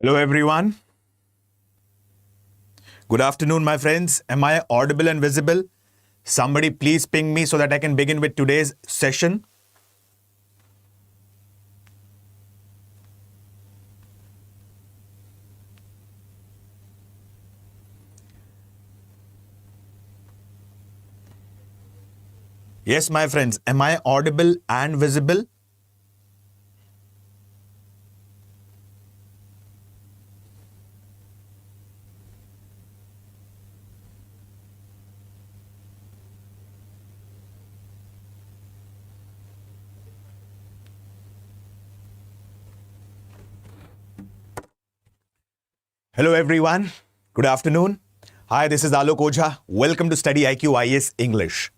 Hello, everyone. Good afternoon, my friends. Am I audible and visible? Somebody please ping me so that I can begin with today's session. Yes, my friends. Am I audible and visible? Hello, everyone. Good afternoon. Hi, this is Alok Ojha. Welcome to StudyIQ IAS English.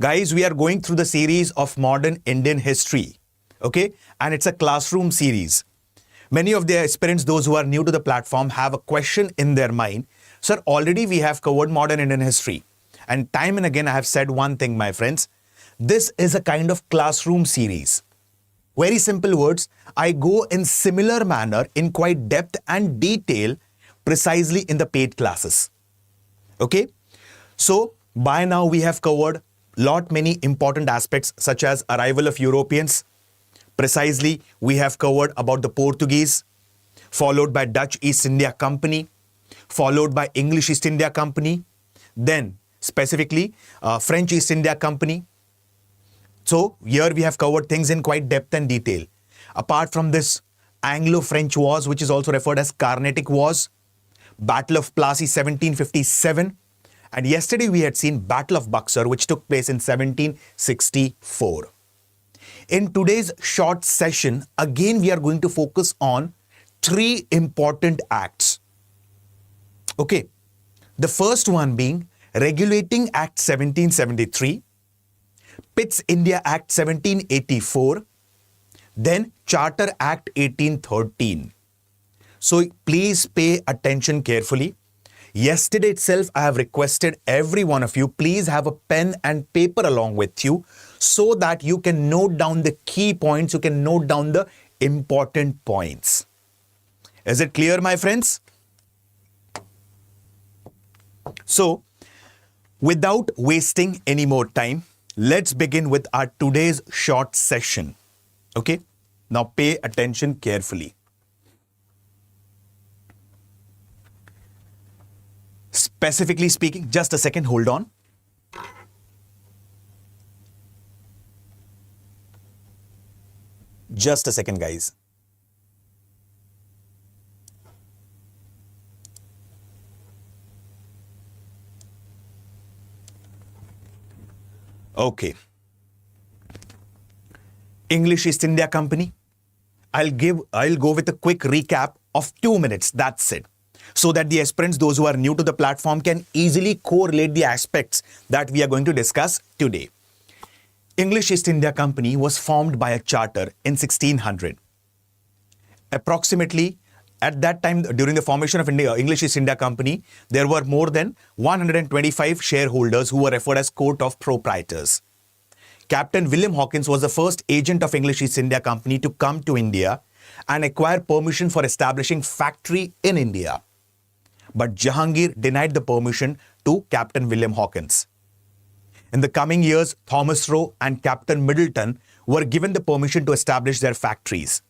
Guys, we are going through the series of modern Indian history. Okay? And it's a classroom series. Many of the aspirants, those who are new to the platform, have a question in their mind. Sir, already we have covered modern Indian history. And time and again, I have said one thing, my friends. This is a kind of classroom series. Very simple words, I go in similar manner in quite depth and detail precisely in the paid classes. Okay? So, by now we have covered many important aspects such as arrival of Europeans. Precisely, we have covered about the Portuguese, followed by Dutch East India Company, followed by English East India Company, then specifically French East India Company. So here we have covered things in quite depth and detail. Apart from this, Anglo-French Wars, which is also referred as Carnatic Wars, Battle of Plassey 1757, and yesterday we had seen Battle of Buxar, which took place in 1764. In today's short session, again we are going to focus on three important acts. Okay, the first one being Regulating Act 1773, Pitt's India Act 1784, then Charter Act 1813. So please pay attention carefully. Yesterday itself, I have requested every one of you, please have a pen and paper along with you so that you can note down the key points, you can note down the important points. Is it clear, my friends? So, without wasting any more time, let's begin with our today's short session. Okay? Now pay attention carefully. Specifically speaking, just a second, hold on. Just a second, guys. Okay. English East India Company. I'll go with a quick recap of 2 minutes. That's it. So that the aspirants, those who are new to the platform, can easily correlate the aspects that we are going to discuss today. English East India Company was formed by a charter in 1600. Approximately at that time, during the formation of English East India Company, there were more than 125 shareholders who were referred as Court of Proprietors. Captain William Hawkins was the first agent of English East India Company to come to India and acquire permission for establishing factory in India. But Jahangir denied the permission to Captain William Hawkins. In the coming years, Thomas Roe and Captain Middleton were given the permission to establish their factories.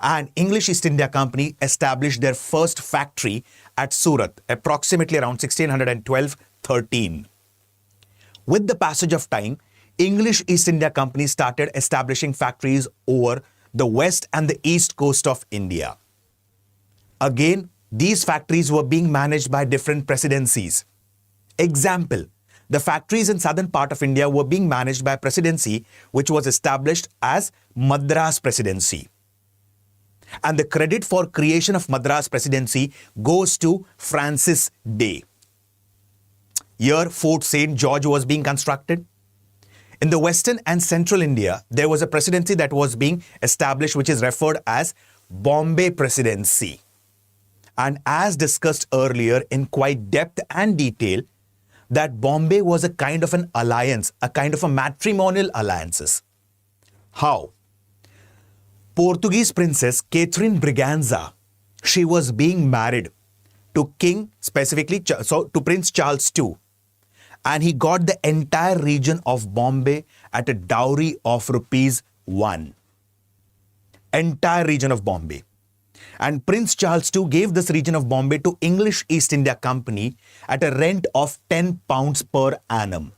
And English East India Company established their first factory at Surat, approximately around 1612-13. With the passage of time, English East India Company started establishing factories over the west and the east coast of India. Again, these factories were being managed by different presidencies. Example, the factories in southern part of India were being managed by a presidency which was established as Madras Presidency. And the credit for creation of Madras Presidency goes to Francis Day. Here, Fort St. George was being constructed. In the western and central India, there was a presidency that was being established which is referred as Bombay Presidency. And as discussed earlier in quite depth and detail, that Bombay was a kind of an alliance, a kind of a matrimonial alliances. How? Portuguese princess Catherine Braganza, she was being married to King, specifically, to Prince Charles II. And he got the entire region of Bombay at a dowry of rupees 1. Entire region of Bombay. And Prince Charles II gave this region of Bombay to English East India Company at a rent of £10 per annum.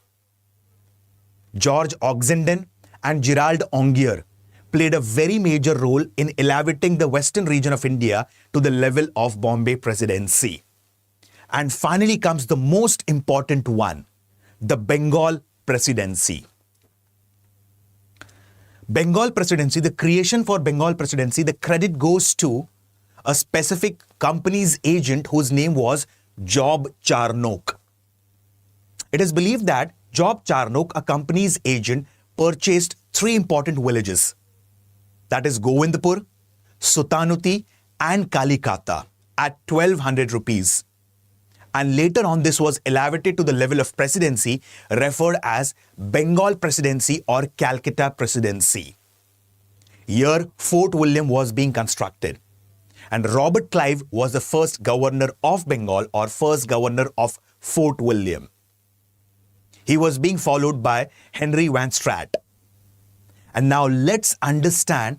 George Oxenden and Gerald Ongier played a very major role in elevating the western region of India to the level of Bombay Presidency. And finally comes the most important one, the Bengal Presidency. Bengal Presidency, the creation for Bengal Presidency, the credit goes to a specific company's agent whose name was Job Charnock. It is believed that Job Charnock, a company's agent, purchased 3 important villages. That is Govindpur, Sutanuti and Kalikata at 1200 rupees. And later on this was elevated to the level of presidency referred as Bengal Presidency or Calcutta Presidency. Here Fort William was being constructed. And Robert Clive was the first governor of Bengal or first governor of Fort William. He was being followed by Henry Van Straat. And now let's understand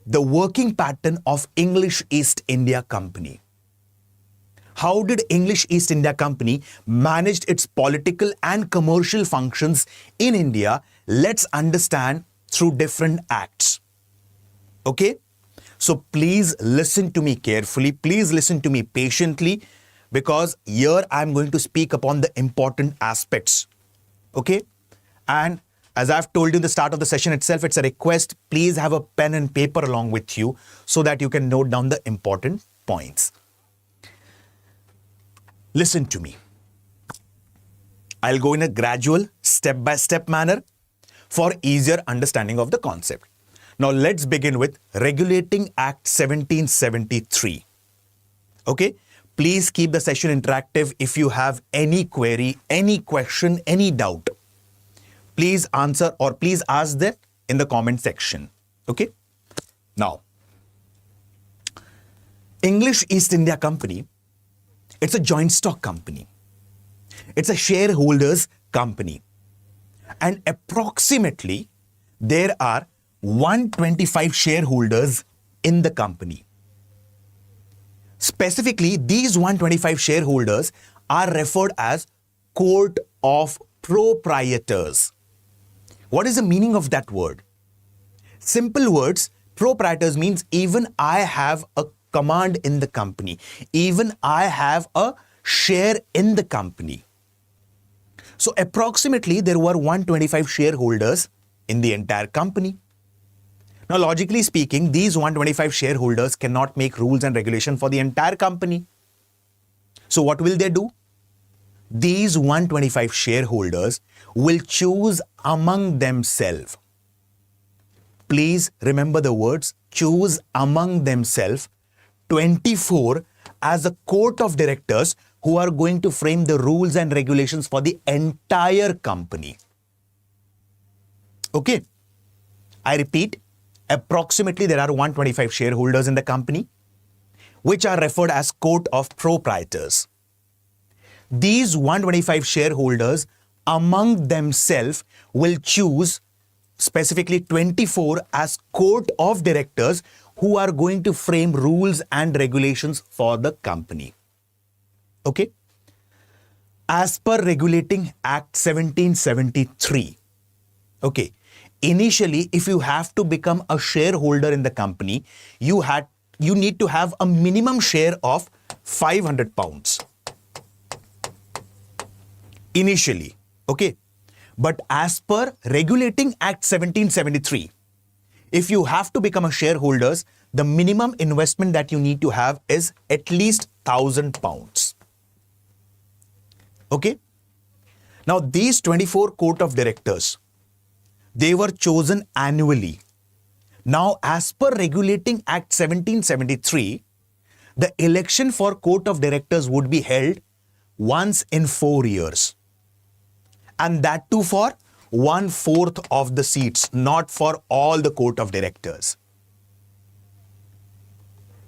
the working pattern of English East India Company. How did English East India Company manage its political and commercial functions in India? Let's understand through different acts. Okay? So please listen to me carefully. Please listen to me patiently because here I'm going to speak upon the important aspects. Okay? And as I've told you in the start of the session itself, it's a request. Please have a pen and paper along with you so that you can note down the important points. Listen to me. I'll go in a gradual, step-by-step manner for easier understanding of the concept. Now let's begin with Regulating Act 1773. Okay? Please keep the session interactive. If you have any query, any question, any doubt, please answer or please ask that in the comment section. Okay? Now, English East India Company, it's a joint stock company. It's a shareholders company. And approximately there are 125 shareholders in the company. Specifically, these 125 shareholders are referred as Court of Proprietors. What is the meaning of that word? Simple words, proprietors means even I have a command in the company. Even I have a share in the company. So approximately there were 125 shareholders in the entire company. Now logically speaking, these 125 shareholders cannot make rules and regulation for the entire company. So what will they do? These 125 shareholders will choose among themselves. Please remember the words, choose among themselves 24 as a court of directors who are going to frame the rules and regulations for the entire company. Okay. I repeat, approximately there are 125 shareholders in the company, which are referred as Court of Proprietors. These 125 shareholders among themselves will choose specifically 24 as Court of Directors who are going to frame rules and regulations for the company. Okay? As per Regulating Act 1773, okay, initially if you have to become a shareholder in the company, you need to have a minimum share of £500. Initially, okay? But as per Regulating Act 1773, if you have to become a shareholder, the minimum investment that you need to have is at least £1,000. Okay? Now these 24 Court of Directors, they were chosen annually. Now as per Regulating Act 1773, the election for Court of Directors would be held once in 4 years. And that too for 1/4 of the seats, not for all the Court of Directors.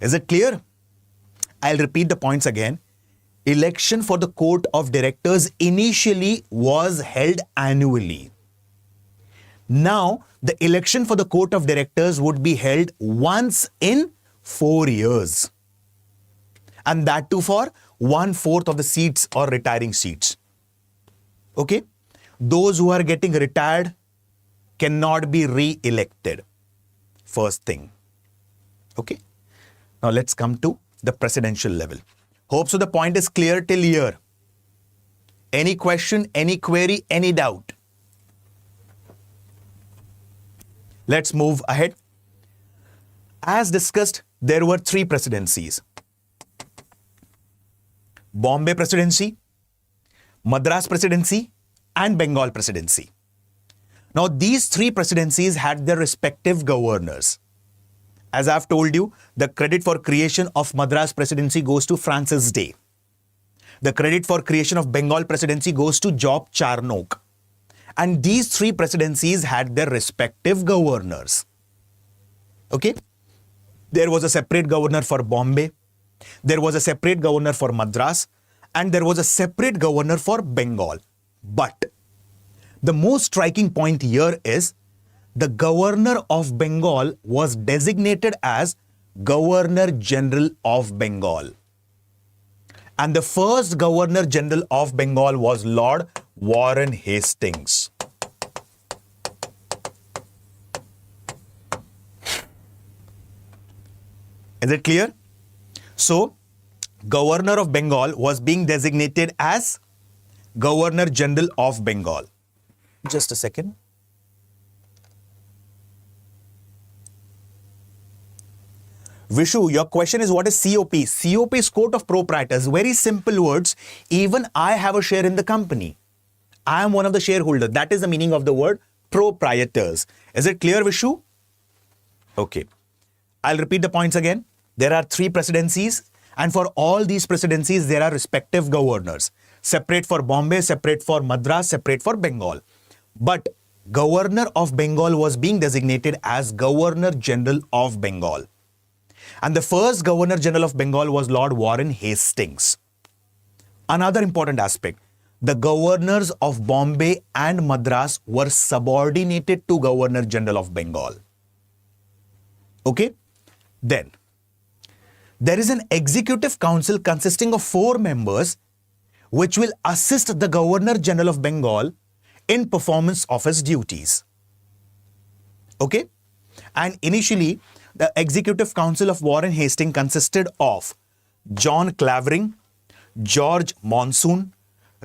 Is it clear? I'll repeat the points again. Election for the court of directors initially was held annually. Now, the election for the court of directors would be held once in 4 years. And that too for 1/4 of the seats or retiring seats. Okay? Those who are getting retired cannot be re-elected. First thing. Okay? Now let's come to the presidential level. Hope so the point is clear till here. Any question, any query, any doubt? Let's move ahead. As discussed, there were 3 presidencies. Bombay Presidency, Madras Presidency, and Bengal Presidency. Now, these 3 presidencies had their respective governors. As I've told you, the credit for creation of Madras Presidency goes to Francis Day. The credit for creation of Bengal Presidency goes to Job Charnock. And these 3 presidencies had their respective governors. Okay? There was a separate governor for Bombay. There was a separate governor for Madras. And there was a separate governor for Bengal. But the most striking point here is the governor of Bengal was designated as Governor General of Bengal. And the first Governor General of Bengal was Lord Warren Hastings. Is it clear? So, Governor of Bengal was being designated as Governor General of Bengal. Just a second. Vishu, your question is what is COP? COP is Court of Proprietors. Very simple words. Even I have a share in the company. I am one of the shareholders. That is the meaning of the word proprietors. Is it clear, Vishu? Okay. I'll repeat the points again. There are 3 presidencies, and for all these presidencies, there are respective governors. Separate for Bombay, separate for Madras, separate for Bengal. But Governor of Bengal was being designated as Governor General of Bengal. And the first Governor General of Bengal was Lord Warren Hastings. Another important aspect, the governors of Bombay and Madras were subordinated to Governor General of Bengal. Okay? Then, there is an executive council consisting of 4 members which will assist the Governor General of Bengal in performance of his duties. Okay? And initially, the Executive Council of Warren Hastings consisted of John Clavering, George Monsoon,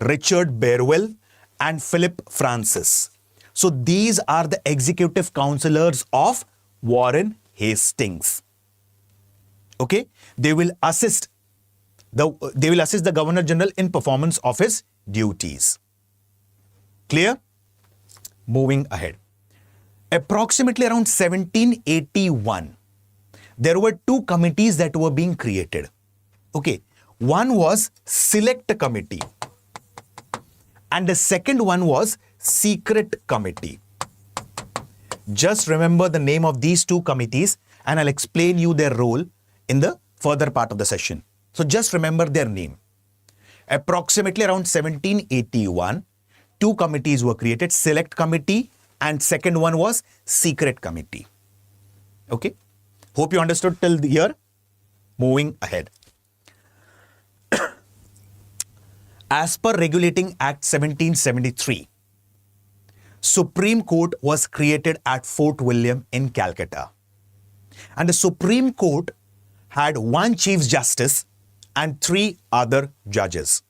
Richard Burwell, and Philip Francis. So these are the executive councillors of Warren Hastings. Okay? They will assist the Governor General in performance of his duties. Clear? Moving ahead. Approximately around 1781, there were 2 committees that were being created. Okay, one was Select Committee and the second one was Secret Committee. Just remember the name of these 2 committees and I'll explain you their role in the further part of the session. So just remember their name. Approximately around 1781, 2 committees were created, Select Committee and second one was Secret Committee. Okay? Hope you understood till here. Moving ahead. As per Regulating Act 1773, Supreme Court was created at Fort William in Calcutta. And the Supreme Court had 1 Chief Justice and 3 other judges.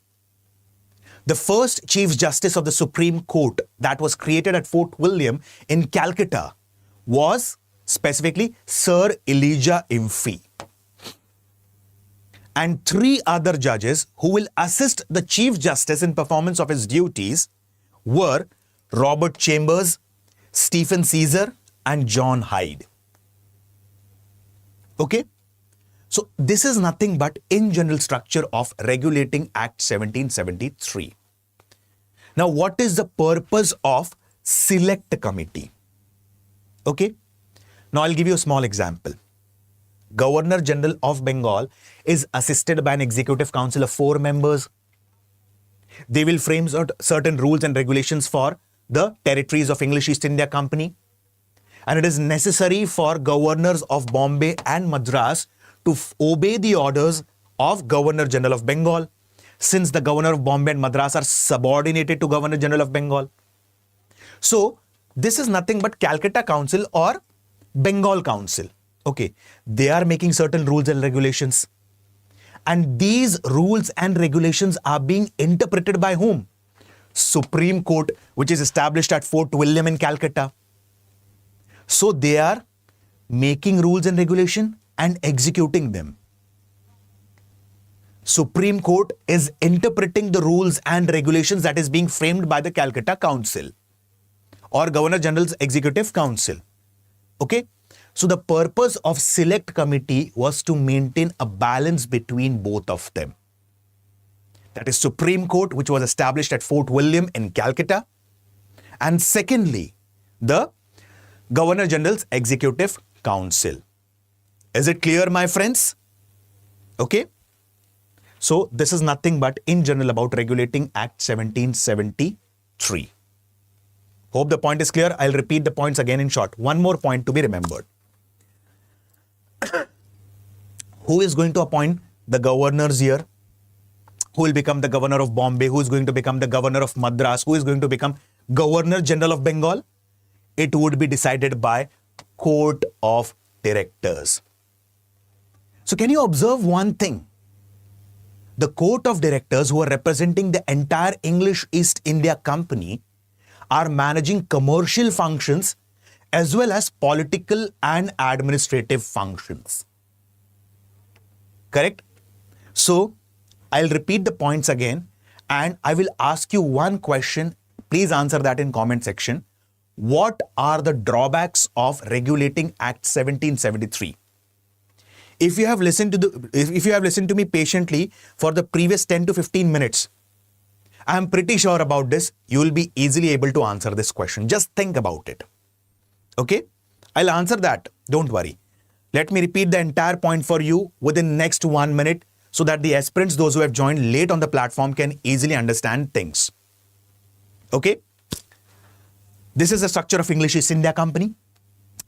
The first Chief Justice of the Supreme Court that was created at Fort William in Calcutta was specifically Sir Elijah Impey. And 3 other judges who will assist the Chief Justice in performance of his duties were Robert Chambers, Stephen Caesar, and John Hyde. Okay? So this is nothing but in general structure of Regulating Act 1773. Now, what is the purpose of Select Committee? Okay? Now, I'll give you a small example. Governor General of Bengal is assisted by an executive council of 4 members. They will frame certain rules and regulations for the territories of English East India Company. And it is necessary for governors of Bombay and Madras to obey the orders of Governor General of Bengal, since the Governor of Bombay and Madras are subordinated to Governor General of Bengal. So this is nothing but Calcutta Council or Bengal Council. Okay, they are making certain rules and regulations. And these rules and regulations are being interpreted by whom? Supreme Court, which is established at Fort William in Calcutta. So they are making rules and regulation and executing them. Supreme Court is interpreting the rules and regulations that is being framed by the Calcutta Council or Governor General's Executive Council. Okay. So the purpose of Select Committee was to maintain a balance between both of them. That is Supreme Court, which was established at Fort William in Calcutta. And secondly, the Governor General's Executive Council. Is it clear, my friends? Okay. So this is nothing but in general about Regulating Act 1773. Hope the point is clear. I'll repeat the points again in short. One more point to be remembered. Who is going to appoint the governors here? Who will become the governor of Bombay? Who is going to become the governor of Madras? Who is going to become Governor General of Bengal? It would be decided by Court of Directors. So can you observe one thing? The Court of Directors, who are representing the entire English East India Company, are managing commercial functions as well as political and administrative functions. Correct? So I'll repeat the points again and I will ask you one question. Please answer that in comment section. What are the drawbacks of Regulating Act 1773? If you have listened to me patiently for the previous 10 to 15 minutes, I am pretty sure about this, you will be easily able to answer this question. Just think about it. Okay? I'll answer that. Don't worry. Let me repeat the entire point for you within next 1 minute so that the aspirants, those who have joined late on the platform, can easily understand things. Okay? This is the structure of English East India Company.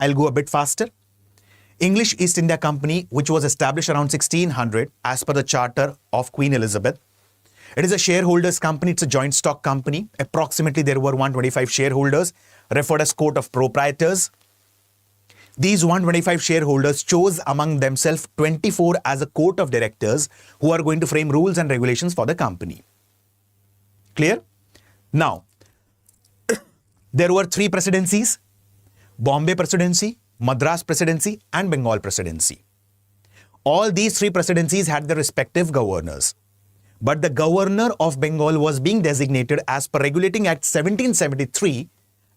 I'll go a bit faster. English East India Company, which was established around 1600 as per the charter of Queen Elizabeth. It is a shareholders company. It's a joint stock company. Approximately there were 125 shareholders, referred as Court of Proprietors. These 125 shareholders chose among themselves 24 as a Court of Directors who are going to frame rules and regulations for the company. Clear? Now, there were 3 presidencies: Bombay Presidency, Madras Presidency and Bengal Presidency. All these 3 presidencies had their respective governors. But the Governor of Bengal was being designated as per Regulating Act 1773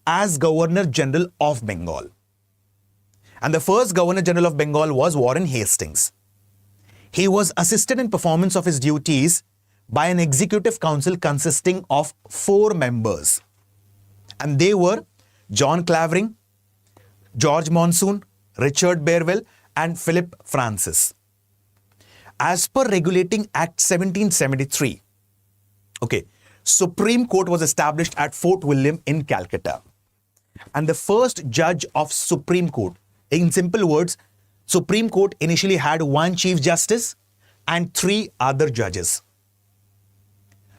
as Governor General of Bengal. And the first Governor General of Bengal was Warren Hastings. He was assisted in performance of his duties by an executive council consisting of 4 members. And they were John Clavering, George Monsoon, Richard Burwell and Philip Francis. As per Regulating Act 1773, okay, Supreme Court was established at Fort William in Calcutta. And the first judge of Supreme Court, in simple words, Supreme Court initially had 1 Chief Justice and 3 other judges.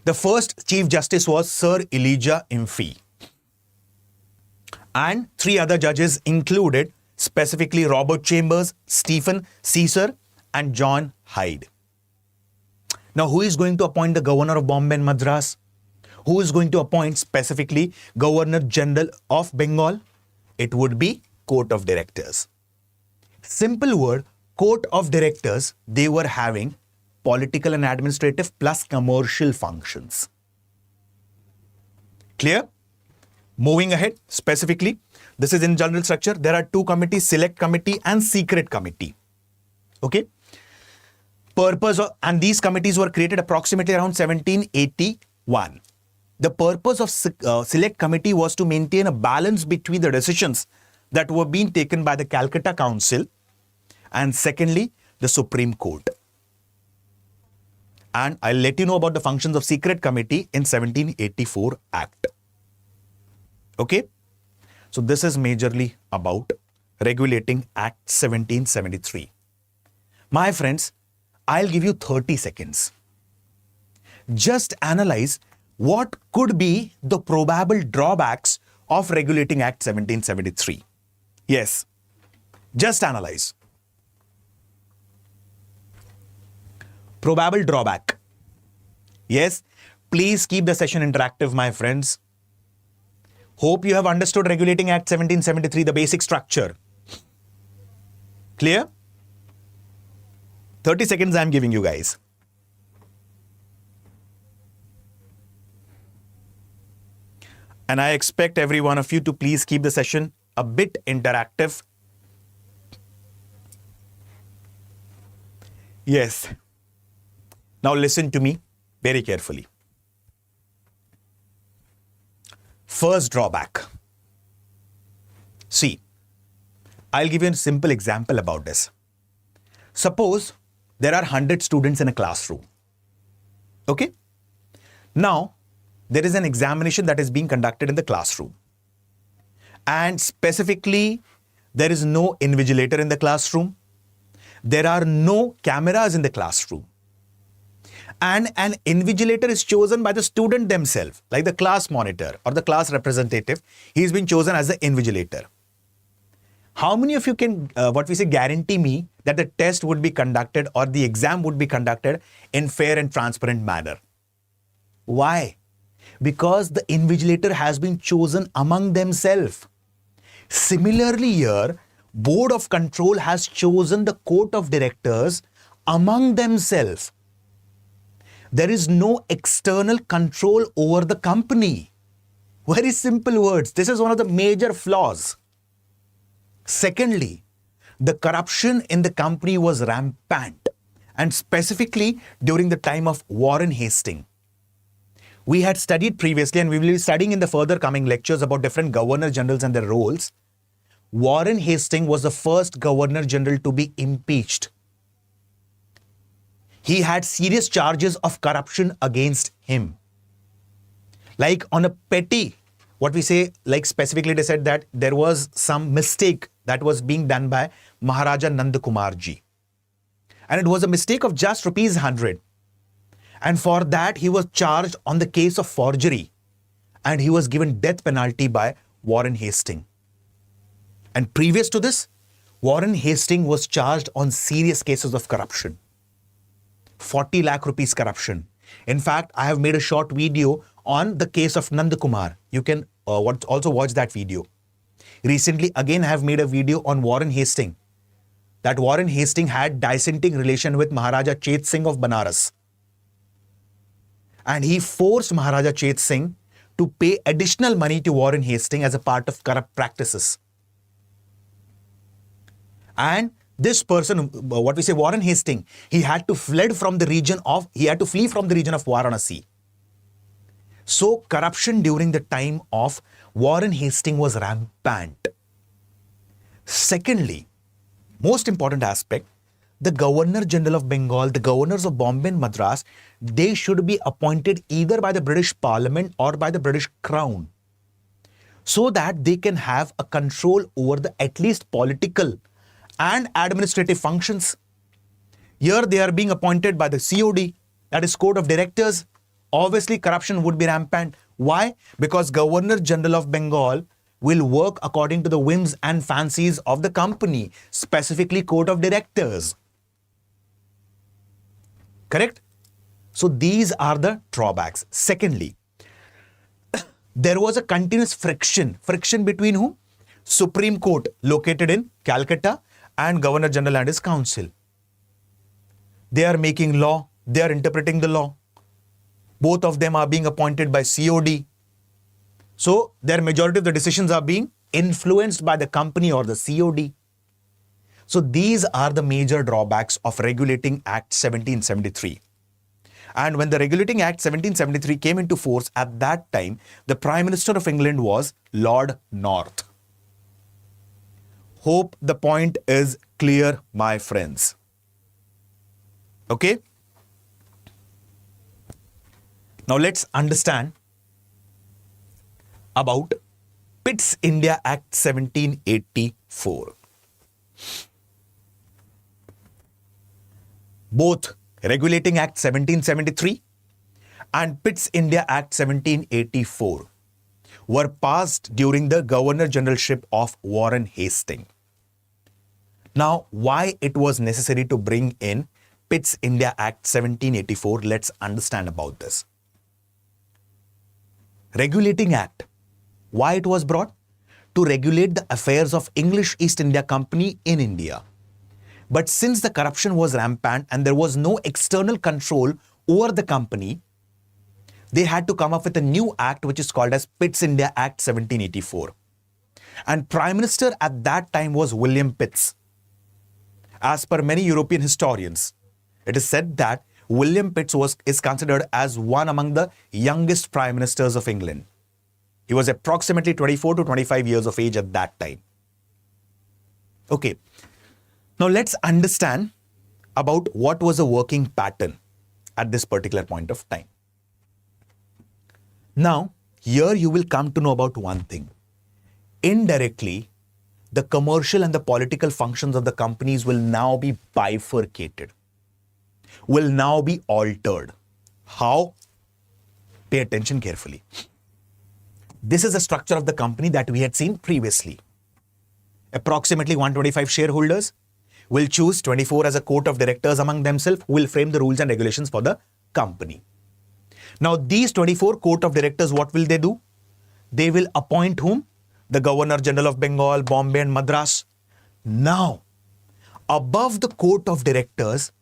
The first Chief Justice was Sir Elijah Impey. And 3 other judges included specifically Robert Chambers, Stephen Caesar and John Hyde. Now, who is going to appoint the Governor of Bombay and Madras? Who is going to appoint specifically Governor General of Bengal? It would be Court of Directors. Simple word, Court of Directors, they were having political and administrative plus commercial functions. Clear? Moving ahead, specifically, this is in general structure. There are 2 committees, Select Committee and Secret Committee. Okay? And these committees were created approximately around 1781. The purpose of Select Committee was to maintain a balance between the decisions that were being taken by the Calcutta Council and secondly, the Supreme Court. And I'll let you know about the functions of Secret Committee in 1784 Act. Okay? So this is majorly about Regulating Act 1773. My friends, I'll give you 30 seconds. Just analyze what could be the probable drawbacks of Regulating Act 1773. Yes, just analyze. Probable drawback. Yes, please keep the session interactive, my friends. Hope you have understood Regulating Act 1773, the basic structure. Clear? 30 seconds I'm giving you guys. And I expect every one of you to please keep the session a bit interactive. Yes. Now listen to me very carefully. First drawback. See, I'll give you a simple example about this. Suppose there are 100 students in a classroom. Okay? Now, there is an examination that is being conducted in the classroom. And specifically, there is no invigilator in the classroom. There are no cameras in the classroom. And an invigilator is chosen by the student themselves, like the class monitor or the class representative. He's been chosen as the invigilator. How many of you can, guarantee me that the test would be conducted or the exam would be conducted in fair and transparent manner? Why? Because the invigilator has been chosen among themselves. Similarly here, Board of Control has chosen the Court of Directors among themselves. There is no external control over the company. Very simple words. This is one of the major flaws. Secondly, the corruption in the company was rampant, and specifically during the time of Warren Hastings. We had studied previously, and we will be studying in the further coming lectures about different governor generals and their roles. Warren Hastings was the first governor general to be impeached. He had serious charges of corruption against him. Like on a petty, specifically they said that there was some mistake that was being done by Maharaja Nand Kumar ji. And it was a mistake of just ₹100. And for that, he was charged on the case of forgery. And he was given death penalty by Warren Hastings. And previous to this, Warren Hastings was charged on serious cases of corruption. 40 lakh rupees corruption. In fact, I have made a short video on the case of Nand Kumar. You can also watch that video. Recently, again, I have made a video on Warren Hastings. That Warren Hastings had dissenting relation with Maharaja Chet Singh of Banaras. And he forced Maharaja Chet Singh to pay additional money to Warren Hastings as a part of corrupt practices. And this person, Warren Hastings, he had to flee from the region of Varanasi. So corruption during the time of Warren Hastings was rampant. Secondly, most important aspect, the Governor General of Bengal, the governors of Bombay and Madras, they should be appointed either by the British Parliament or by the British Crown, so that they can have a control over the at least political and administrative functions. Here they are being appointed by the COD, that is Court of Directors. Obviously corruption would be rampant. Why? Because Governor General of Bengal will work according to the whims and fancies of the company, specifically Court of Directors. Correct? So these are the drawbacks. Secondly, there was a continuous friction. Friction between whom? Supreme Court located in Calcutta and Governor General and his council. They are making law. They are interpreting the law. Both of them are being appointed by COD. So their majority of the decisions are being influenced by the company or the COD. So these are the major drawbacks of Regulating Act 1773. And when the Regulating Act 1773 came into force, at that time, the Prime Minister of England was Lord North. Hope the point is clear, my friends. Okay? Now let's understand about Pitt's India Act 1784. Both Regulating Act 1773 and Pitt's India Act 1784 were passed during the Governor Generalship of Warren Hastings. Now, why it was necessary to bring in Pitt's India Act 1784, let's understand about this. Regulating Act, why it was brought? To regulate the affairs of English East India Company in India. But since the corruption was rampant and there was no external control over the company, they had to come up with a new act which is called as Pitt's India Act 1784. And Prime Minister at that time was William Pitt. As per many European historians, it is said that William Pitt is considered as one among the youngest Prime Ministers of England. He was approximately 24 to 25 years of age at that time. Okay. Now let's understand about what was a working pattern at this particular point of time. Now, here you will come to know about one thing. Indirectly, the commercial and the political functions of the companies will now be bifurcated, will now be altered. How? Pay attention carefully. This is the structure of the company that we had seen previously. Approximately 125 shareholders will choose 24 as a court of directors among themselves who will frame the rules and regulations for the company. Now, these 24 court of directors, what will they do? They will appoint whom? The Governor General of Bengal, Bombay and Madras. Now, above the court of directors,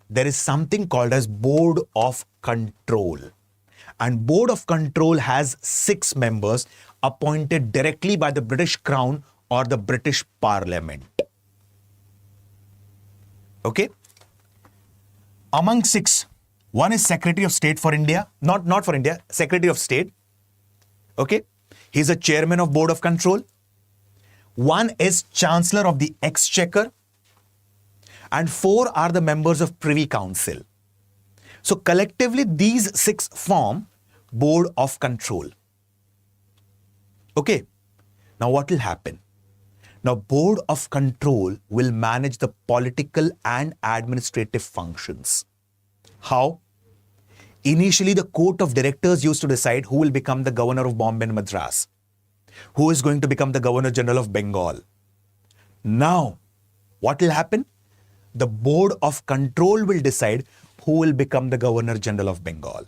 there is something called as Board of Control. And Board of Control has 6 members appointed directly by the British Crown or the British Parliament. Okay? Among 6, one is Secretary of State for India, not for India, Secretary of State. Okay? He's a chairman of Board of Control. One is Chancellor of the Exchequer. And 4 are the members of Privy Council. So collectively, these 6 form Board of Control. Okay. Now what will happen? Now, Board of Control will manage the political and administrative functions. How? Initially, the Court of Directors used to decide who will become the Governor of Bombay and Madras, who is going to become the Governor General of Bengal. Now, what will happen? The Board of Control will decide who will become the Governor General of Bengal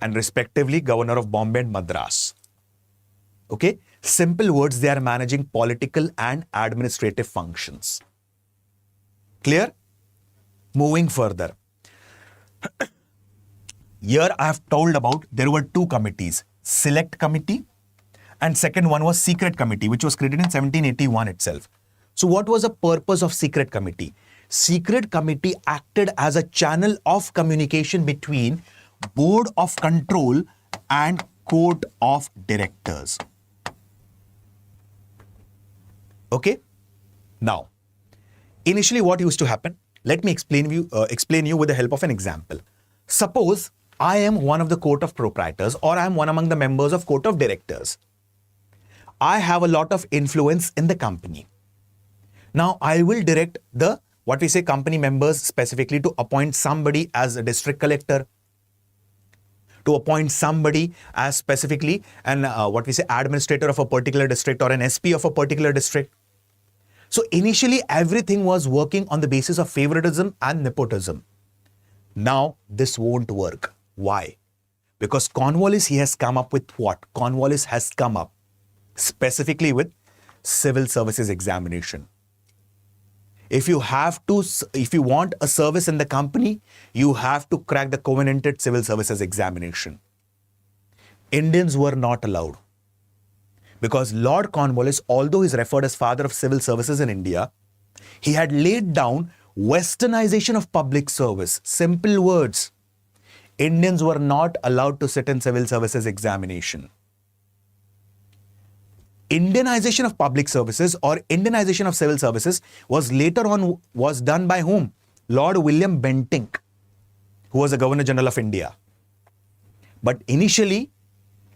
and respectively Governor of Bombay and Madras. Okay? Simple words, they are managing political and administrative functions. Clear? Moving further. Here I have told about there were 2 committees, Select Committee and second one was Secret Committee, which was created in 1781 itself. So what was the purpose of Secret Committee? Secret Committee acted as a channel of communication between Board of Control and Court of Directors. Okay? Now, initially what used to happen? Let me explain you with the help of an example. Suppose I am one of the Court of Proprietors or I am one among the members of Court of Directors. I have a lot of influence in the company. Now, I will direct the, company members specifically to appoint somebody as a district collector, to appoint somebody as specifically an, administrator of a particular district or an SP of a particular district. So initially, everything was working on the basis of favoritism and nepotism. Now, this won't work. Why? Because Cornwallis, he has come up with what? Cornwallis has come up specifically with civil services examination. If you want a service in the company, you have to crack the covenanted civil services examination. Indians were not allowed. Because Lord Cornwallis, although he is referred as father of civil services in India, he had laid down westernization of public service. Simple words. Indians were not allowed to sit in civil services examination. Indianization of public services or Indianization of civil services was later on was done by whom? Lord William Bentinck, who was the Governor General of India. But initially,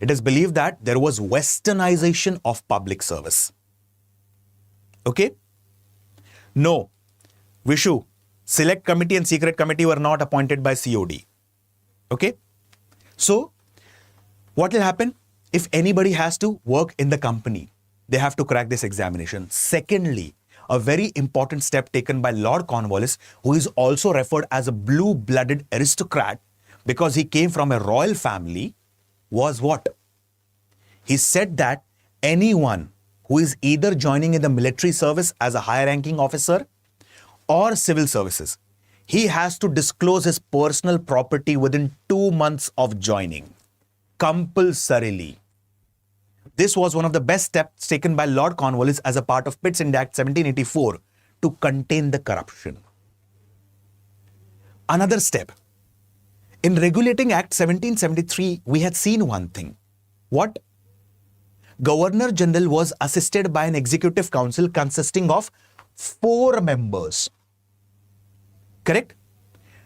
it is believed that there was westernization of public service. Okay? No, Vishu, select committee and secret committee were not appointed by COD. Okay? So, what will happen? If anybody has to work in the company, they have to crack this examination. Secondly, a very important step taken by Lord Cornwallis, who is also referred as a blue-blooded aristocrat because he came from a royal family, was what? He said that anyone who is either joining in the military service as a high-ranking officer or civil services, he has to disclose his personal property within 2 months of joining. Compulsorily. This was one of the best steps taken by Lord Cornwallis as a part of Pitt's India Act 1784 to contain the corruption. Another step. In regulating Act 1773, we had seen one thing. What? Governor General was assisted by an executive council consisting of 4 members. Correct?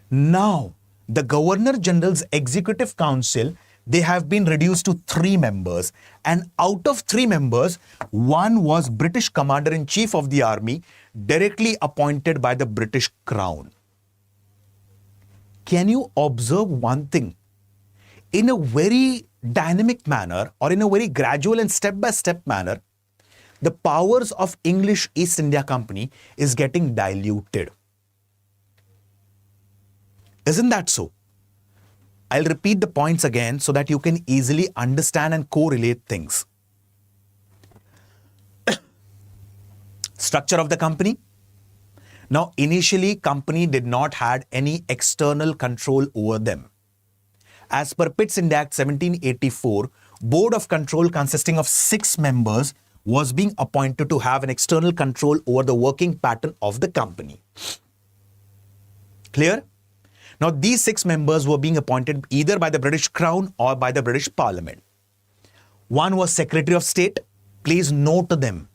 Now, the Governor General's executive council, they have been reduced to 3 members, and out of 3 members, one was British Commander-in-Chief of the Army, directly appointed by the British Crown. Can you observe one thing? In a very dynamic manner or in a very gradual and step-by-step manner, the powers of English East India Company is getting diluted. Isn't that so? I'll repeat the points again so that you can easily understand and correlate things. Structure of the company. Now, initially, company did not had any external control over them. As per Pitt's India Act 1784, Board of Control consisting of 6 members was being appointed to have an external control over the working pattern of the company. Clear? Now, these 6 members were being appointed either by the British Crown or by the British Parliament. One was Secretary of State. Please note them.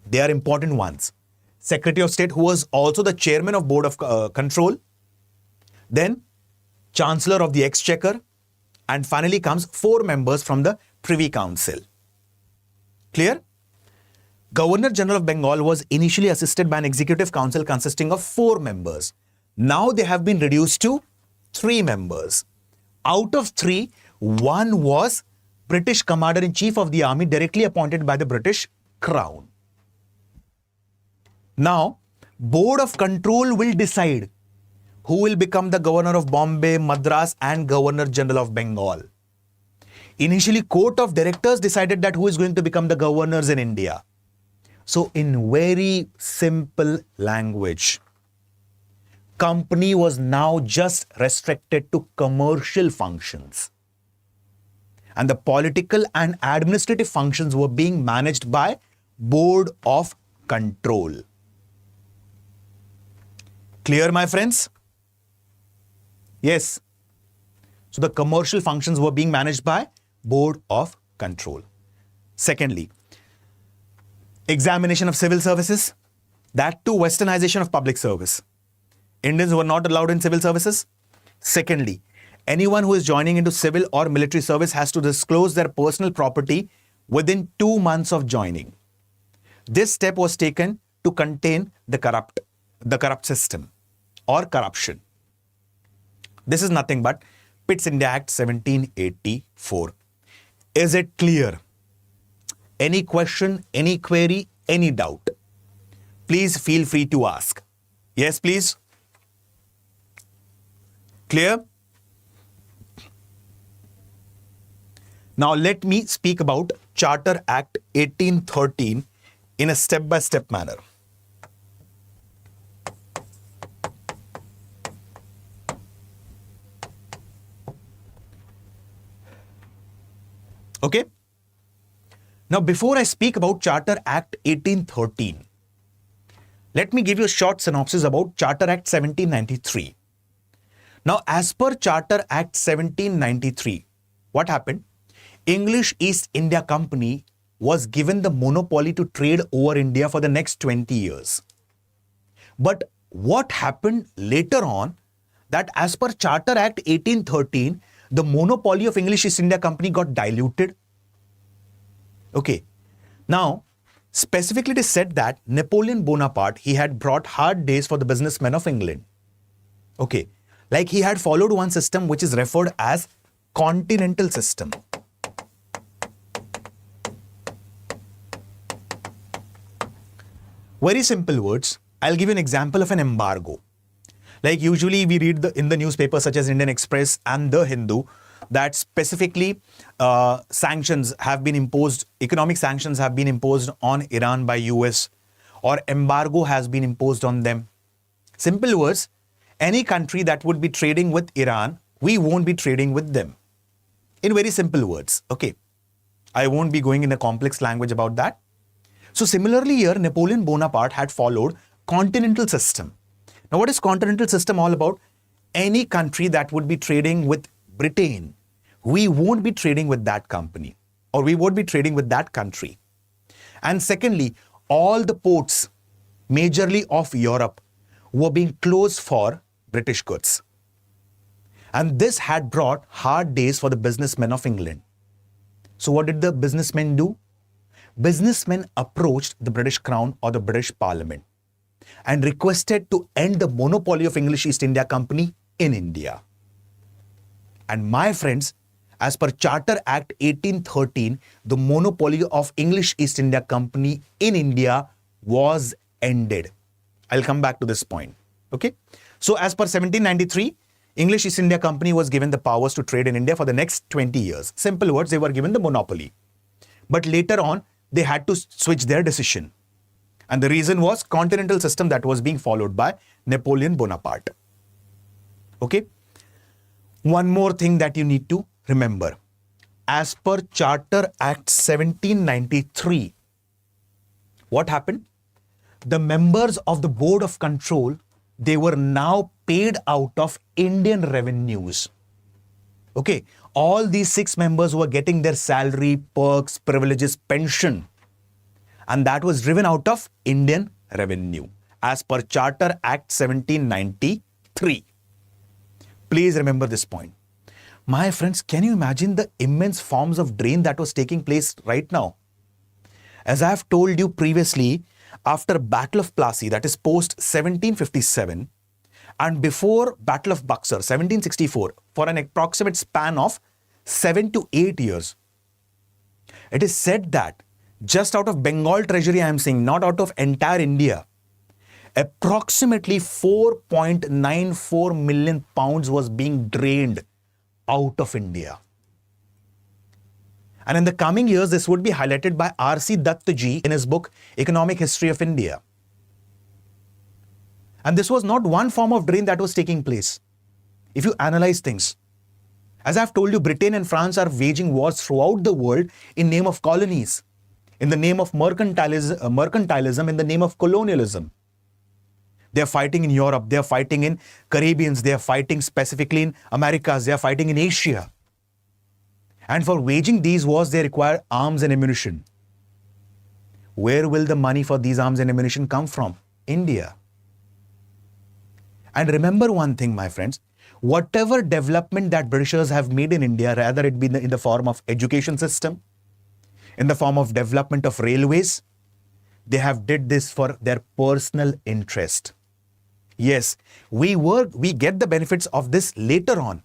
They are important ones. Secretary of State, who was also the chairman of Board of Control. Then, Chancellor of the Exchequer. And finally comes 4 members from the Privy Council. Clear? Governor General of Bengal was initially assisted by an executive council consisting of 4 members. Now they have been reduced to 3 members. Out of 3, one was British Commander-in-Chief of the Army directly appointed by the British Crown. Now, Board of Control will decide who will become the Governor of Bombay, Madras and Governor General of Bengal. Initially, Court of Directors decided that who is going to become the governors in India. So, in very simple language, company was now just restricted to commercial functions. And the political and administrative functions were being managed by Board of Control. Clear, my friends? Yes. So the commercial functions were being managed by Board of Control. Secondly, examination of civil services. That too, westernization of public service. Indians were not allowed in civil services. Secondly, anyone who is joining into civil or military service has to disclose their personal property within 2 months of joining. This step was taken to contain the corrupt system or corruption. This is nothing but Pitt's India Act 1784. Is it clear? Any question, any query, any doubt? Please feel free to ask. Yes, please. Clear? Now let me speak about Charter Act 1813 in a step-by-step manner. Okay? Now before I speak about Charter Act 1813, let me give you a short synopsis about Charter Act 1793. Now, as per Charter Act 1793, what happened? English East India Company was given the monopoly to trade over India for the next 20 years. But what happened later on, that as per Charter Act 1813, the monopoly of English East India Company got diluted. Okay. Now, specifically it is said that Napoleon Bonaparte, he had brought hard days for the businessmen of England. Okay. Like he had followed one system which is referred as continental system. Very simple words. I'll give you an example of an embargo. Like usually we read in the newspapers such as Indian Express and The Hindu that specifically sanctions have been imposed, economic sanctions have been imposed on Iran by US, or embargo has been imposed on them. Simple words, any country that would be trading with Iran, we won't be trading with them. In very simple words, okay. I won't be going in a complex language about that. So similarly here, Napoleon Bonaparte had followed continental system. Now what is continental system all about? Any country that would be trading with Britain, we won't be trading with that company, or we won't be trading with that country. And secondly, all the ports, majorly of Europe, were being closed for British goods. And this had brought hard days for the businessmen of England. So what did the businessmen do? Businessmen approached the British Crown or the British Parliament and requested to end the monopoly of English East India Company in India. And my friends, as per Charter Act 1813, the monopoly of English East India Company in India was ended. I'll come back to this point. Okay. So as per 1793, English East India Company was given the powers to trade in India for the next 20 years. Simple words, they were given the monopoly. But later on, they had to switch their decision. And the reason was continental system that was being followed by Napoleon Bonaparte. Okay. One more thing that you need to remember. As per Charter Act 1793, what happened? The members of the Board of Control, they were now paid out of Indian revenues. Okay. All these 6 members were getting their salary, perks, privileges, pension. And that was driven out of Indian revenue as per Charter Act 1793. Please remember this point. My friends, can you imagine the immense forms of drain that was taking place right now? As I have told you previously, after Battle of Plassey, that is post 1757, and before Battle of Buxar, 1764, for an approximate span of 7 to 8 years, it is said that just out of Bengal treasury, I am saying, not out of entire India, approximately 4.94 million pounds was being drained out of India. And in the coming years, this would be highlighted by R.C. Dattaji in his book, Economic History of India. And this was not one form of drain that was taking place. If you analyze things, as I've told you, Britain and France are waging wars throughout the world in name of colonies, in the name of mercantilism, in the name of colonialism. They are fighting in Europe, they are fighting in Caribbeans, they are fighting specifically in Americas, they are fighting in Asia. And for waging these wars, they require arms and ammunition. Where will the money for these arms and ammunition come from? India. And remember one thing, my friends, whatever development that Britishers have made in India, rather it be in the form of education system, in the form of development of railways, they have did this for their personal interest. Yes, we get the benefits of this later on.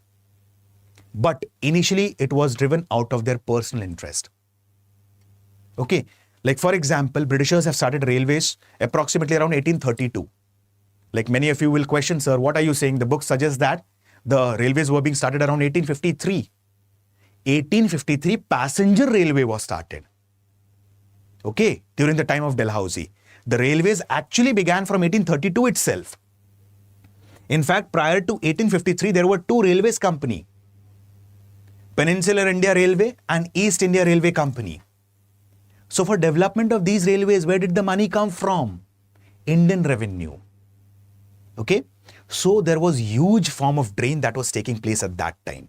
But initially, it was driven out of their personal interest. Okay, like for example, Britishers have started railways approximately around 1832. Like many of you will question, sir, what are you saying? The book suggests that the railways were being started around 1853. 1853, passenger railway was started. Okay, during the time of Dalhousie. The railways actually began from 1832 itself. In fact, prior to 1853, there were 2 railways company. Peninsular India Railway and East India Railway Company. So for development of these railways, where did the money come from? Indian revenue. Okay. So there was huge form of drain that was taking place at that time.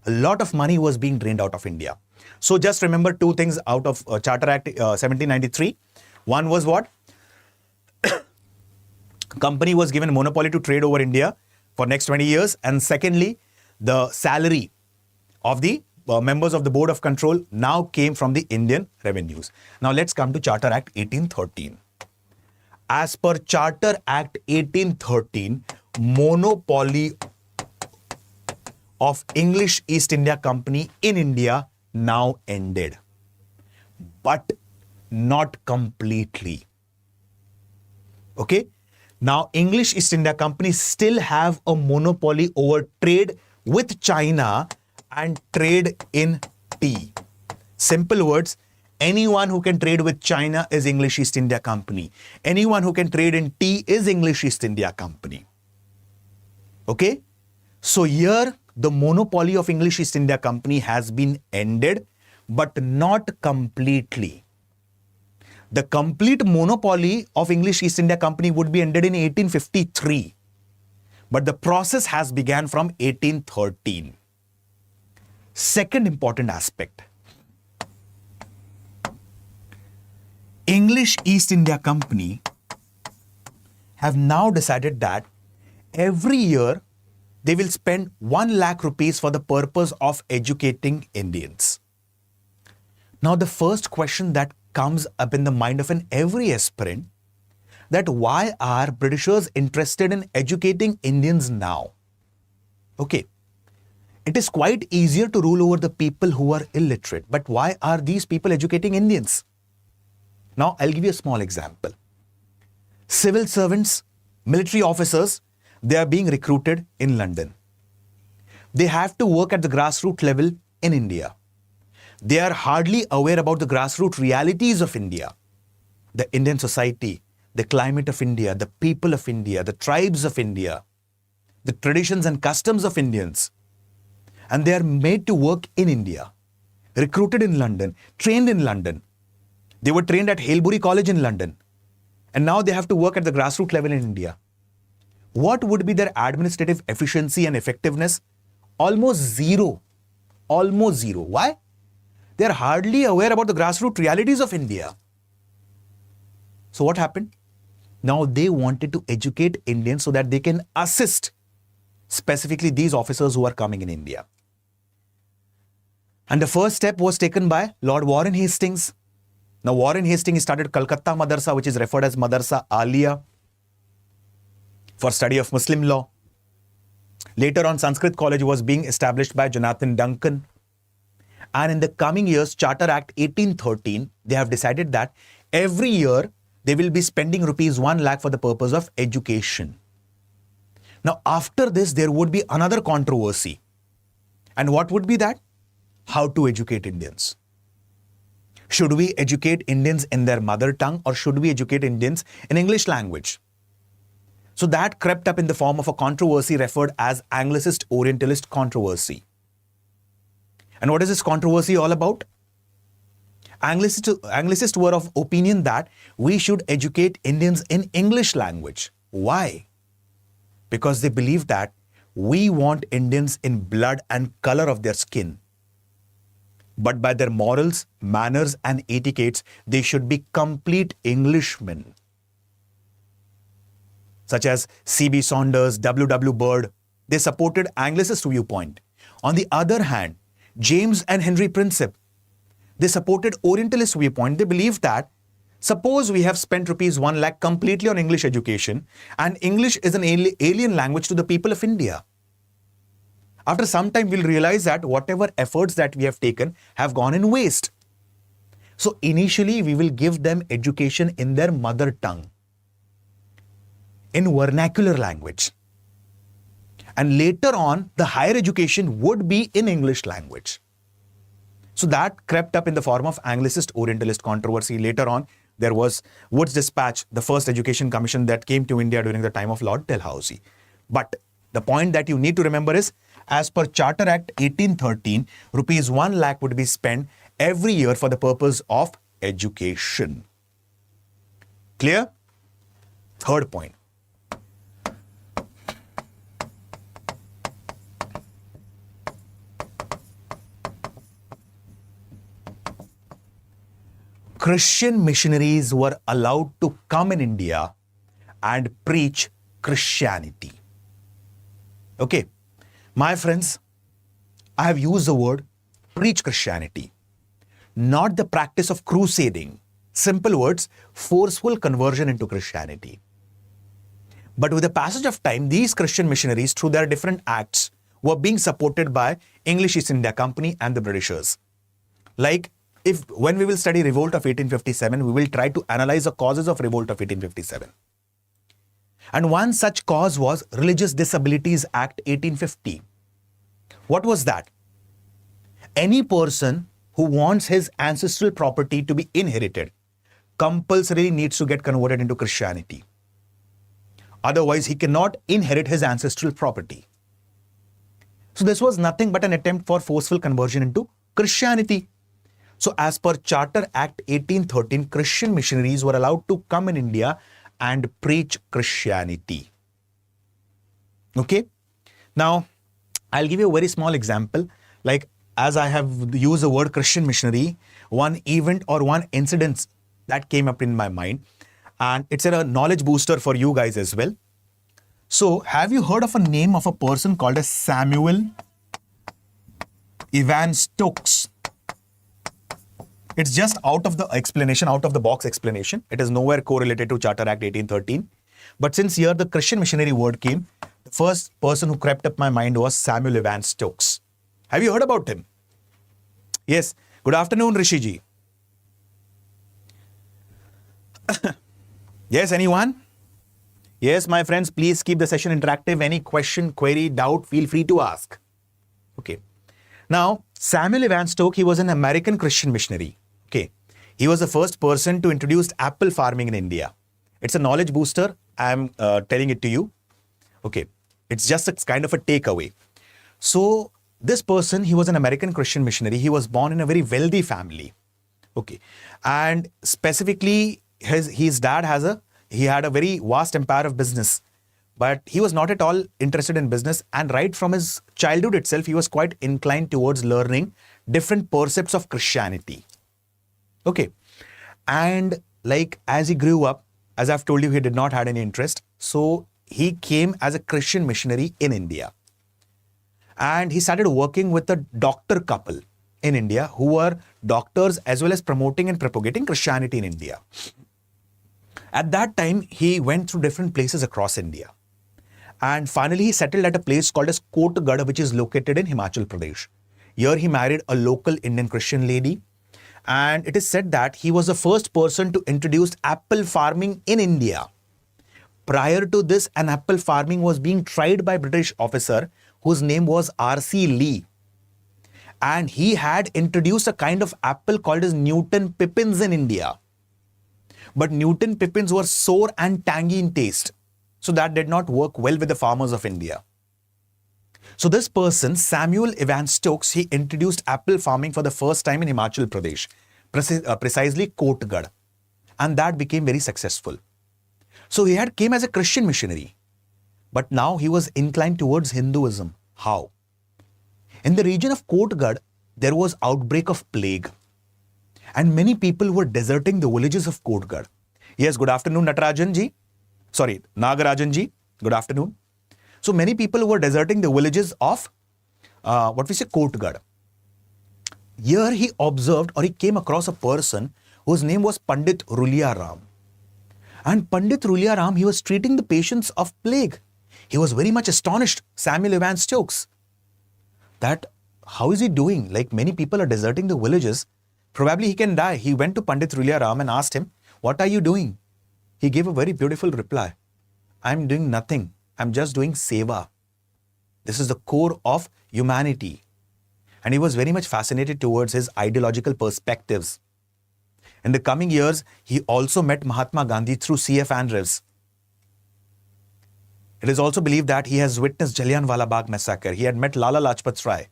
A lot of money was being drained out of India. So just remember two things out of Charter Act 1793. One was what? Company was given monopoly to trade over India for next 20 years. And secondly, the salary of the members of the Board of Control now came from the Indian revenues. Now let's come to Charter Act 1813. As per Charter Act 1813, monopoly of English East India Company in India now ended, but not completely. Okay? Now, English East India Company still have a monopoly over trade with China and trade in tea. Simple words, anyone who can trade with China is English East India Company. Anyone who can trade in tea is English East India Company. Okay? So here, the monopoly of English East India Company has been ended, but not completely. The complete monopoly of English East India Company would be ended in 1853. But the process has begun from 1813. Second important aspect. English East India Company have now decided that every year they will spend 1 lakh rupees for the purpose of educating Indians. Now the first question that comes up in the mind of every aspirant, that why are Britishers interested in educating Indians now? Okay, it is quite easier to rule over the people who are illiterate, but why are these people educating Indians? Now I'll give you a small example. Civil servants, military officers, they are being recruited in London. They have to work at the grassroots level in India. They are hardly aware about the grassroots realities of India, the Indian society, the climate of India, the people of India, the tribes of India, the traditions and customs of Indians. And they are made to work in India, recruited in London, trained in London. They were trained at Hailbury College in London. And now they have to work at the grassroots level in India. What would be their administrative efficiency and effectiveness? Almost zero. Almost zero. Why? They are hardly aware about the grassroots realities of India. So what happened? Now they wanted to educate Indians so that they can assist specifically these officers who are coming in India. And the first step was taken by Lord Warren Hastings. Now Warren Hastings started Calcutta Madarsa, which is referred as Madarsa Aliyah, for study of Muslim law. Later on, Sanskrit College was being established by Jonathan Duncan. And in the coming years, Charter Act 1813, they have decided that every year they will be spending rupees 1 lakh for the purpose of education. Now, after this, there would be another controversy. And what would be that? How to educate Indians. Should we educate Indians in their mother tongue or should we educate Indians in English language? So that crept up in the form of a controversy referred as Anglicist-Orientalist controversy. And what is this controversy all about? Anglicists were of opinion that we should educate Indians in English language. Why? Because they believe that we want Indians in blood and color of their skin. But by their morals, manners and etiquettes, they should be complete Englishmen. Such as C.B. Saunders, W.W. Bird, they supported Anglicist viewpoint. On the other hand, James and Henry Princip, they supported Orientalist viewpoint. They believed that suppose we have spent rupees 1 lakh completely on English education and English is an alien language to the people of India. After some time, we'll realize that whatever efforts that we have taken have gone in waste. So initially, we will give them education in their mother tongue, in vernacular language. And later on, the higher education would be in English language. So that crept up in the form of Anglicist-Orientalist controversy. Later on, there was Wood's Dispatch, the first education commission that came to India during the time of Lord Dalhousie. But the point that you need to remember is, as per Charter Act 1813, rupees 1 lakh would be spent every year for the purpose of education. Clear? Third point. Christian missionaries were allowed to come in India and preach Christianity. Okay, my friends, I have used the word preach Christianity, not the practice of crusading. Simple words, forceful conversion into Christianity. But with the passage of time, these Christian missionaries, through their different acts, were being supported by English East India Company and the Britishers. Like, when we will study Revolt of 1857, we will try to analyze the causes of Revolt of 1857. And one such cause was Religious Disabilities Act 1850. What was that? Any person who wants his ancestral property to be inherited compulsorily needs to get converted into Christianity. Otherwise, he cannot inherit his ancestral property. So this was nothing but an attempt for forceful conversion into Christianity. So as per Charter Act 1813, Christian missionaries were allowed to come in India and preach Christianity. Okay. Now, I'll give you a very small example. Like, as I have used the word Christian missionary, one event or one incident that came up in my mind, and it's a knowledge booster for you guys as well. So, have you heard of a name of a person called as Samuel Evan Stokes? It's just out of the explanation, out of the box explanation. It is nowhere correlated to Charter Act 1813. But since here the Christian missionary word came, the first person who crept up my mind was Samuel Evan Stokes. Have you heard about him? Yes. Good afternoon, Rishiji. Yes, anyone? Yes, my friends, please keep the session interactive. Any question, query, doubt, feel free to ask. Okay. Now, Samuel Evan Stokes, he was an American Christian missionary. Okay. He was the first person to introduce apple farming in India. It's a knowledge booster. I'm telling it to you. Okay. It's just a kind of a takeaway. So, this person, he was an American Christian missionary. He was born in a very wealthy family. Okay. And specifically, his dad had a very vast empire of business. But he was not at all interested in business, and right from his childhood itself, he was quite inclined towards learning different percepts of Christianity. Okay. And like as he grew up, as I've told you, he did not have any interest. So he came as a Christian missionary in India. And he started working with a doctor couple in India who were doctors as well as promoting and propagating Christianity in India. At that time, he went through different places across India. And finally, he settled at a place called as Kotgarh, which is located in Himachal Pradesh. Here, he married a local Indian Christian lady. And it is said that he was the first person to introduce apple farming in India. Prior to this, an apple farming was being tried by a British officer whose name was R.C. Lee. And he had introduced a kind of apple called as Newton Pippins in India. But Newton Pippins were sour and tangy in taste. So that did not work well with the farmers of India. So this person, Samuel Evan Stokes, he introduced apple farming for the first time in Himachal Pradesh, precisely Kotgarh. And that became very successful. So he had came as a Christian missionary. But now he was inclined towards Hinduism. How? In the region of Kotgarh, there was outbreak of plague. And many people were deserting the villages of Kotgarh. Yes, good afternoon, Natarajan ji. Sorry, Nagarajan ji, good afternoon. So many people were deserting the villages of, Kotgarh. Here he observed or he came across a person whose name was Pandit Rulia Ram. And Pandit Rulia Ram, he was treating the patients of plague. He was very much astonished, Samuel Evan Stokes, that how is he doing? Like many people are deserting the villages. Probably he can die. He went to Pandit Rulia Ram and asked him, what are you doing? He gave a very beautiful reply. I'm doing nothing. I'm just doing seva. This is the core of humanity. And he was very much fascinated towards his ideological perspectives. In the coming years, he also met Mahatma Gandhi through C.F. Andrews. It is also believed that he has witnessed Jallianwala Bagh massacre. He had met Lala Lajpat Rai.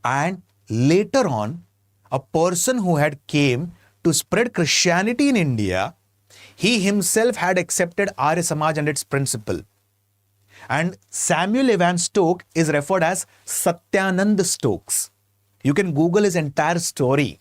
And later on, a person who had came to spread Christianity in India, he himself had accepted Arya Samaj and its principle. And Samuel Evan Stokes is referred as Satyanand Stokes. You can Google his entire story.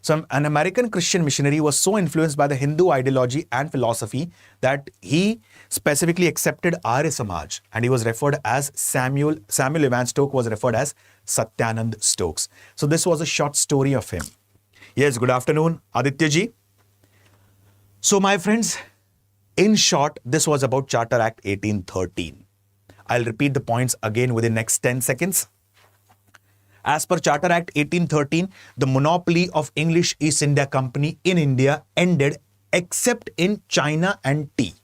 So an American Christian missionary was so influenced by the Hindu ideology and philosophy that he specifically accepted Arya Samaj, and he was referred as Samuel Evan Stokes was referred as Satyanand Stokes. So this was a short story of him. Yes, good afternoon, Aditya ji. So my friends, in short, this was about Charter Act 1813. I'll repeat the points again within the next 10 seconds. As per Charter Act 1813, the monopoly of English East India Company in India ended except in China and tea.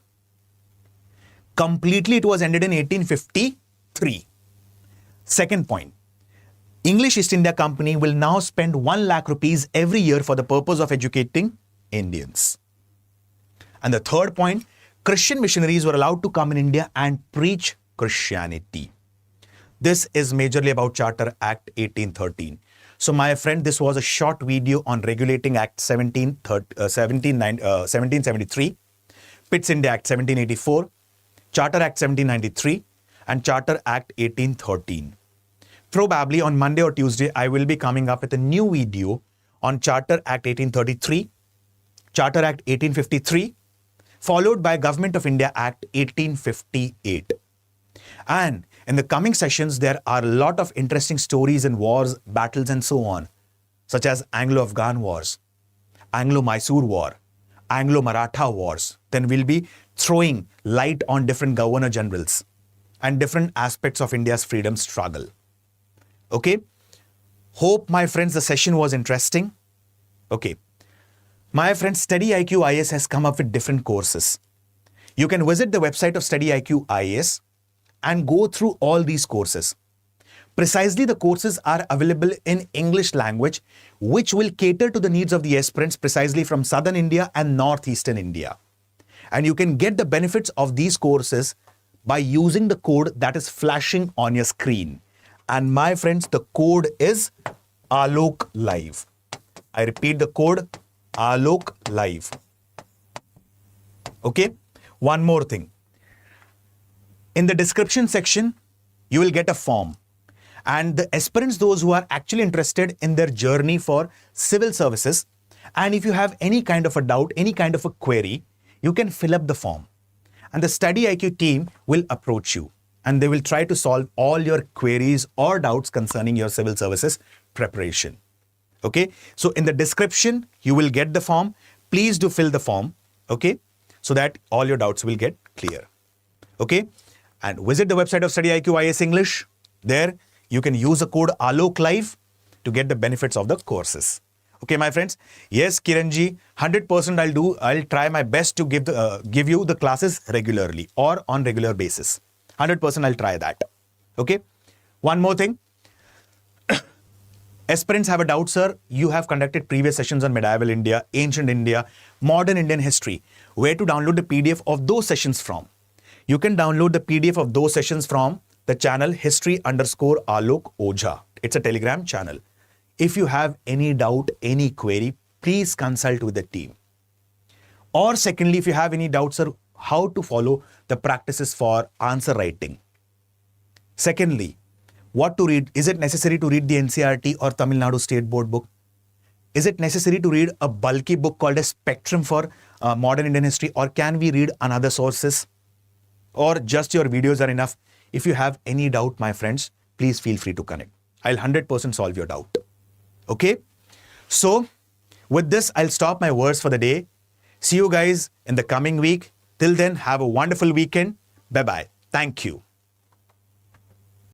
Completely it was ended in 1853. Second point, English East India Company will now spend 1 lakh rupees every year for the purpose of educating Indians. And the third point, Christian missionaries were allowed to come in India and preach Christianity. This is majorly about Charter Act 1813. So my friend, this was a short video on regulating Act 1773, Pitt's India Act 1784, Charter Act 1793, and Charter Act 1813. Probably on Monday or Tuesday, I will be coming up with a new video on Charter Act 1833, Charter Act 1853, followed by Government of India Act 1858. And in the coming sessions, there are a lot of interesting stories and wars, battles and so on, such as Anglo-Afghan wars, Anglo-Mysore war, Anglo-Maratha wars. Then we'll be throwing light on different governor generals and different aspects of India's freedom struggle. Okay? Hope, my friends, the session was interesting. Okay. My friends, StudyIQ IAS has come up with different courses. You can visit the website of StudyIQ IAS and go through all these courses. Precisely, the courses are available in English language, which will cater to the needs of the aspirants precisely from Southern India and Northeastern India. And you can get the benefits of these courses by using the code that is flashing on your screen. And my friends, the code is Alok Live. I repeat the code, Alok Live. Okay, one more thing. In the description section, you will get a form. And the aspirants, those who are actually interested in their journey for civil services, and if you have any kind of a doubt, any kind of a query, you can fill up the form. And the StudyIQ team will approach you. And they will try to solve all your queries or doubts concerning your civil services preparation. Okay, so in the description, you will get the form. Please do fill the form, okay, so that all your doubts will get clear. Okay, and visit the website of StudyIQ IAS English. There, you can use the code Alok Live to get the benefits of the courses. Okay, my friends. Yes, Kiranji, 100% I'll try my best to give you the classes regularly or on regular basis. 100% I'll try that. Okay. One more thing. Aspirants have a doubt, sir. You have conducted previous sessions on medieval India, ancient India, modern Indian history. Where to download the PDF of those sessions from? You can download the PDF of those sessions from the channel history_Alok Ojha. It's a Telegram channel. If you have any doubt, any query, please consult with the team. Or secondly, if you have any doubts, sir, how to follow the practices for answer writing. Secondly, what to read. Is it necessary to read the NCERT or Tamil Nadu State Board book? Is it necessary to read a bulky book called a Spectrum for modern Indian history, or can we read another sources? Or just your videos are enough? If you have any doubt, my friends, please feel free to connect. I'll 100% solve your doubt. Okay? So, with this, I'll stop my words for the day. See you guys in the coming week. Till then, have a wonderful weekend. Bye-bye. Thank you.